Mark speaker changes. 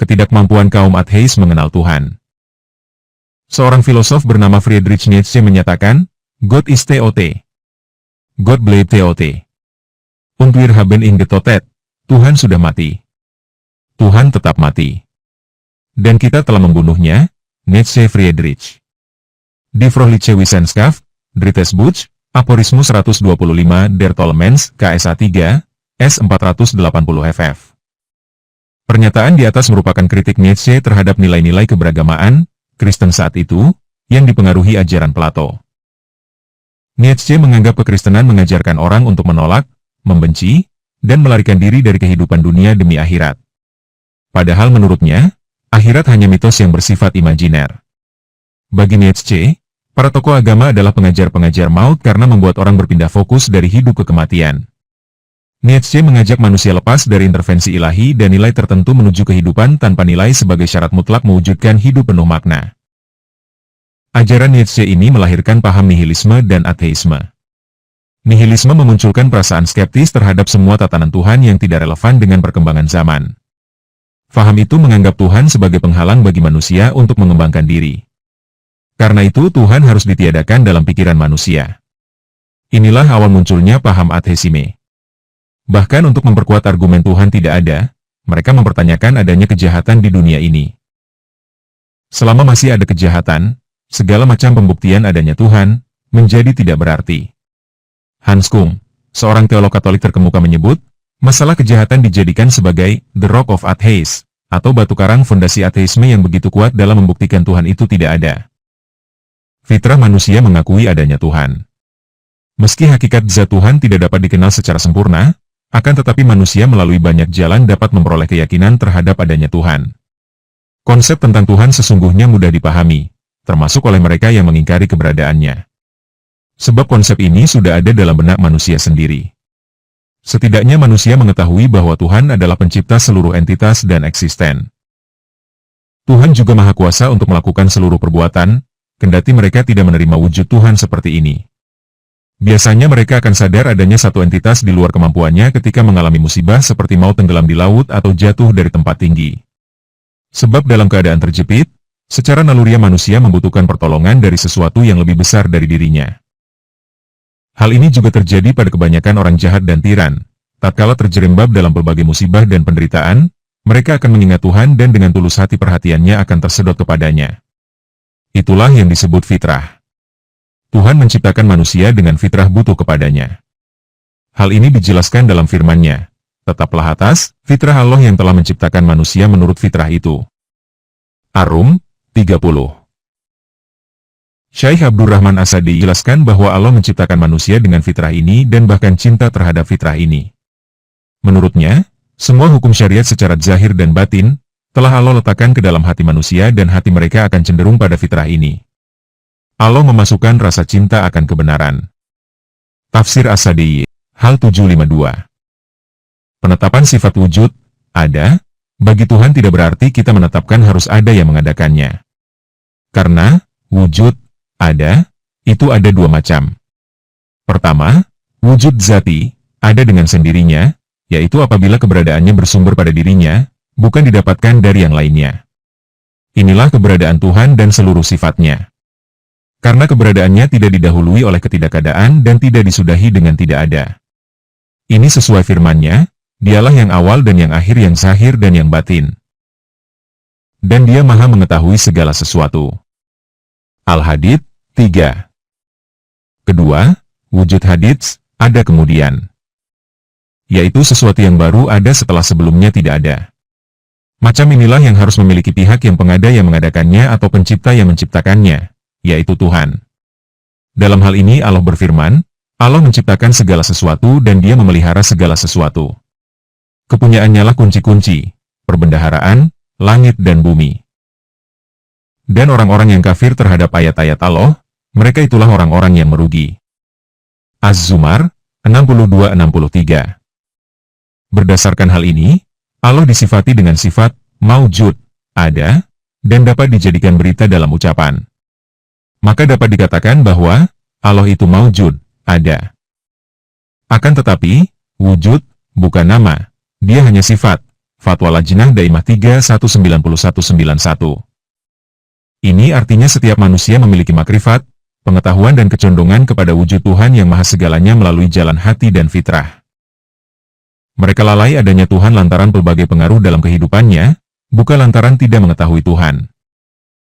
Speaker 1: ketidakmampuan kaum ateis mengenal Tuhan. Seorang filosof bernama Friedrich Nietzsche menyatakan, God ist tot. God bleibt tot. Und wir haben ihn getötet. Tuhan sudah mati. Tuhan tetap mati. Dan kita telah membunuhnya, Nietzsche Friedrich. Die Frohliche Wissenschaft, Drittes Buch, Aforismus 125 der Tolmens, KSA 3, S480 FF. Pernyataan di atas merupakan kritik Nietzsche terhadap nilai-nilai keberagamaan Kristen saat itu, yang dipengaruhi ajaran Plato. Nietzsche menganggap kekristenan mengajarkan orang untuk menolak, membenci, dan melarikan diri dari kehidupan dunia demi akhirat. Padahal menurutnya, akhirat hanya mitos yang bersifat imajiner. Bagi Nietzsche, para tokoh agama adalah pengajar-pengajar maut karena membuat orang berpindah fokus dari hidup ke kematian. Nietzsche mengajak manusia lepas dari intervensi ilahi dan nilai tertentu menuju kehidupan tanpa nilai sebagai syarat mutlak mewujudkan hidup penuh makna. Ajaran Nietzsche ini melahirkan paham nihilisme dan ateisme. Nihilisme memunculkan perasaan skeptis terhadap semua tatanan Tuhan yang tidak relevan dengan perkembangan zaman. Faham itu menganggap Tuhan sebagai penghalang bagi manusia untuk mengembangkan diri. Karena itu Tuhan harus ditiadakan dalam pikiran manusia. Inilah awal munculnya paham ateisme. Bahkan untuk memperkuat argumen Tuhan tidak ada, mereka mempertanyakan adanya kejahatan di dunia ini. Selama masih ada kejahatan, segala macam pembuktian adanya Tuhan, menjadi tidak berarti. Hans Kung, seorang teolog Katolik terkemuka menyebut, masalah kejahatan dijadikan sebagai the rock of atheism, atau batu karang fondasi ateisme yang begitu kuat dalam membuktikan Tuhan itu tidak ada. Fitrah manusia mengakui adanya Tuhan. Meski hakikat zat Tuhan tidak dapat dikenal secara sempurna, akan tetapi manusia melalui banyak jalan dapat memperoleh keyakinan terhadap adanya Tuhan. Konsep tentang Tuhan sesungguhnya mudah dipahami, termasuk oleh mereka yang mengingkari keberadaannya. Sebab konsep ini sudah ada dalam benak manusia sendiri. Setidaknya manusia mengetahui bahwa Tuhan adalah pencipta seluruh entitas dan eksisten. Tuhan juga Maha Kuasa untuk melakukan seluruh perbuatan, kendati mereka tidak menerima wujud Tuhan seperti ini. Biasanya mereka akan sadar adanya satu entitas di luar kemampuannya ketika mengalami musibah seperti mau tenggelam di laut atau jatuh dari tempat tinggi. Sebab dalam keadaan terjepit, secara naluriah manusia membutuhkan pertolongan dari sesuatu yang lebih besar dari dirinya. Hal ini juga terjadi pada kebanyakan orang jahat dan tiran. Tatkala terjerembab dalam berbagai musibah dan penderitaan, mereka akan mengingat Tuhan dan dengan tulus hati perhatiannya akan tersedot kepadanya. Itulah yang disebut fitrah. Tuhan menciptakan manusia dengan fitrah butuh kepadanya. Hal ini dijelaskan dalam firman-Nya. Tetaplah atas fitrah Allah yang telah menciptakan manusia menurut fitrah itu. Ar-Rum 30. Syekh Abdurrahman Asadi jelaskan bahwa Allah menciptakan manusia dengan fitrah ini dan bahkan cinta terhadap fitrah ini. Menurutnya, semua hukum syariat secara zahir dan batin telah Allah letakkan ke dalam hati manusia dan hati mereka akan cenderung pada fitrah ini. Allah memasukkan rasa cinta akan kebenaran. Tafsir As-Sadi, hal 752. Penetapan sifat wujud, ada, bagi Tuhan tidak berarti kita menetapkan harus ada yang mengadakannya. Karena, wujud, ada, itu ada dua macam. Pertama, wujud zati, ada dengan sendirinya, yaitu apabila keberadaannya bersumber pada dirinya, bukan didapatkan dari yang lainnya. Inilah keberadaan Tuhan dan seluruh sifatnya. Karena keberadaannya tidak didahului oleh ketidakadaan dan tidak disudahi dengan tidak ada. Ini sesuai firman-Nya, Dialah yang awal dan yang akhir, yang zahir dan yang batin. Dan Dia Maha mengetahui segala sesuatu. Al-Hadid 3. Kedua, wujud hadits, ada kemudian. Yaitu sesuatu yang baru ada setelah sebelumnya tidak ada. Macam inilah yang harus memiliki pihak yang pengada yang mengadakannya atau pencipta yang menciptakannya, yaitu Tuhan. Dalam hal ini Allah berfirman, Allah menciptakan segala sesuatu dan Dia memelihara segala sesuatu. Kepunyaannya lah kunci-kunci, perbendaharaan, langit dan bumi. Dan orang-orang yang kafir terhadap ayat-ayat Allah, mereka itulah orang-orang yang merugi. Az-Zumar 62-63. Berdasarkan hal ini, Allah disifati dengan sifat maujud, ada, dan dapat dijadikan berita dalam ucapan. Maka dapat dikatakan bahwa Allah itu maujud, ada. Akan tetapi, wujud bukan nama, Dia hanya sifat, Fatwa Lajnah Daimah 319191. Ini artinya setiap manusia memiliki makrifat, pengetahuan dan kecondongan kepada wujud Tuhan yang maha segalanya melalui jalan hati dan fitrah. Mereka lalai adanya Tuhan lantaran pelbagai pengaruh dalam kehidupannya, bukan lantaran tidak mengetahui Tuhan.